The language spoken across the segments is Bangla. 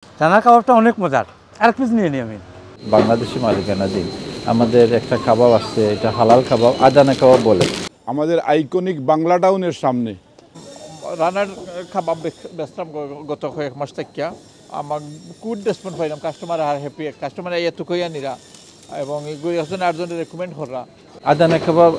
রান্নার কাবাবটা অনেক মজার, আর পিস নিয়ে নিই আমি। বাংলাদেশি মালিকানাধীন আমাদের একটা কাবাব আসছে, এটা হালাল কাবাব, আদানা কাবাব বলে। আমাদের আইকনিক বাংলা টাউনের সামনে রানার কাবাব বেচতাম গত কয়েক মাস থেকে। আমার গুড রেসপন্স পাইলাম, কাস্টমার আর হ্যাপি, কাস্টমার এত কইয়া নিরা এবং একজন আরেকজনের রেকমেন্ড করা। আদানা কাবাব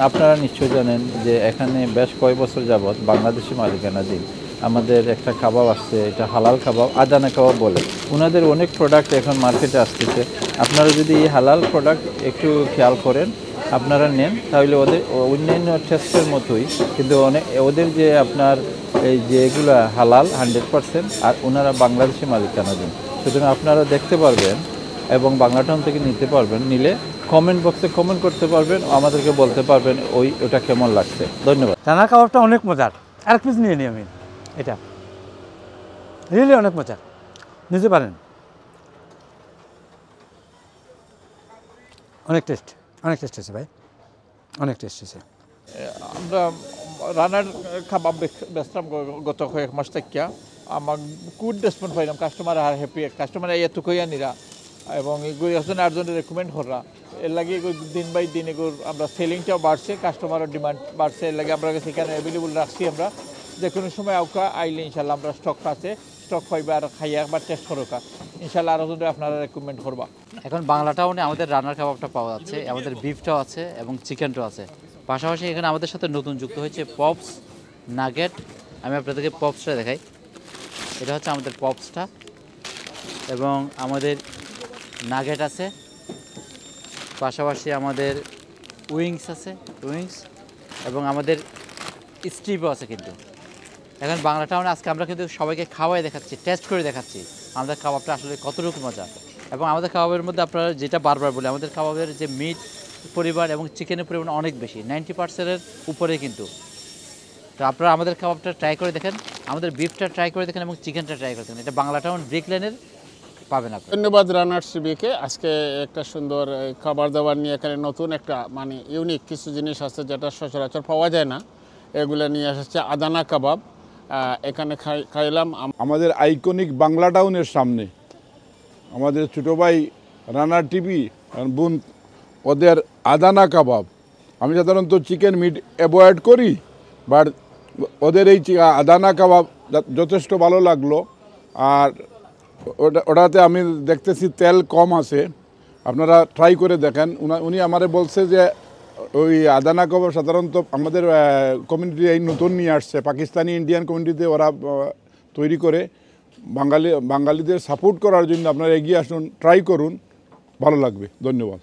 আপনারা নিশ্চয়ই জানেন যে এখানে বেশ কয়েক বছর যাবৎ বাংলাদেশি মালিকানাধীন আমাদের একটা কাবাব আসছে, এটা হালাল কাবাব, আদানা কাবাব বলে। ওনাদের অনেক প্রোডাক্ট এখন মার্কেটে আসতেছে। আপনারা যদি এই হালাল প্রোডাক্ট একটু খেয়াল করেন, আপনারা নেন, তাহলে ওদের অন্যান্য টেস্টের মতোই, কিন্তু ওদের যে আপনার এই যে এগুলা হালাল 100%, আর ওনারা বাংলাদেশি মালিকানাধীন, সুতরাং আপনারা দেখতে পারবেন এবং বাংলা টাউন থেকে নিতে পারবেন। নিলে কমেন্ট বক্সে কমেন্ট করতে পারবেন, আমাদেরকে বলতে পারবেন ওটা কেমন লাগছে। ধন্যবাদ। রান্নার কাবাবটা অনেক মজার, আর পিস নিয়ে নিই আমি। এটা রিয়েলি অনেক মজার, নিতে পারেন। অনেক টেস্ট আছে ভাই, অনেক টেস্ট আছে। আমরা রানার কাবাব বেচতাম গত কয়েক মাস থেকে। আমার গুড রেসপন্স পাইলাম, কাস্টমার আর হ্যাপি, কাস্টমার এত কইয়া নিরা এবং একজন আরেকজনের রেকমেন্ড করা। এর লাগে দিন বাই দিন আমরা সেলিংটাও বাড়ছে, কাস্টমারের ডিমান্ড বাড়ছে। এর লাগে আমরা সেখানে অ্যাভেলেবল রাখছি। আমরা যে কোনো সময় আউকা আইলে ইনশাল্লাহ আমরা স্টক আছে, স্টক পাইবা আর খাইয়া একবার টেস্ট করোকা, ইনশাল্লাহ আরও যদি আপনারা রেকমেন্ড করবা। এখন বাংলা টাউনে আমাদের রান্নার কাবাবটা পাওয়া যাচ্ছে, আমাদের বিফটাও আছে এবং চিকেনটাও আছে। পাশাপাশি এখানে আমাদের সাথে নতুন যুক্ত হয়েছে পপস, নাগেট। আমি আপনাদেরকে পপসটা দেখাই। এটা হচ্ছে আমাদের পপসটা এবং আমাদের নাগেট আছে। পাশাপাশি আমাদের উইংস আছে, এবং আমাদের স্ট্রিপও আছে। কিন্তু এখন বাংলা টাউনে আজকে আমরা কিন্তু সবাইকে খাওয়াই দেখাচ্ছি, টেস্ট করে দেখাচ্ছি আমাদের কাবাবটা আসলে কতটুকু মজা। এবং আমাদের কাবাবের মধ্যে আপনারা যেটা বারবার বলি, আমাদের কাবাবের যে মিট পরিমাণ এবং চিকেনের পরিমাণ অনেক বেশি, 90%-এর উপরে। কিন্তু তো আপনারা আমাদের কাবাবটা ট্রাই করে দেখেন, আমাদের বিফটা ট্রাই করে দেখেন এবং চিকেনটা ট্রাই করে দেখেন। এটা বাংলা টাউন ব্রিক লেনের পাবেন আপনি। ধন্যবাদ রানার্স টিভিকে। আজকে একটা সুন্দর খাবার দাবার নিয়ে এখানে নতুন একটা ইউনিক কিছু জিনিস আছে যেটা সচরাচর পাওয়া যায় না, এগুলো নিয়ে এসেছে। আদানা কাবাব এখানে খাইলাম। আমাদের আইকনিক বাংলা টাউনের সামনে আমাদের ছোটো ভাই রানার টিভি বোন, ওদের আদানা কাবাব। আমি সাধারণত চিকেন মিট অ্যাভয়েড করি, বাট ওদের এই আদানা কাবাব যথেষ্ট ভালো লাগলো। আর ওটাতে আমি দেখতেছি তেল কম আছে, আপনারা ট্রাই করে দেখেন। উনি আমারে বলছে যে ওই আদানা কাবাব সাধারণত আমাদের কমিউনিটি এই নতুন নিয়ে আসছে, পাকিস্তানি ইন্ডিয়ান কমিউনিটিতে ওরা তৈরি করে। বাঙালিদের সাপোর্ট করার জন্য আপনারা এগিয়ে আসুন, ট্রাই করুন, ভালো লাগবে। ধন্যবাদ।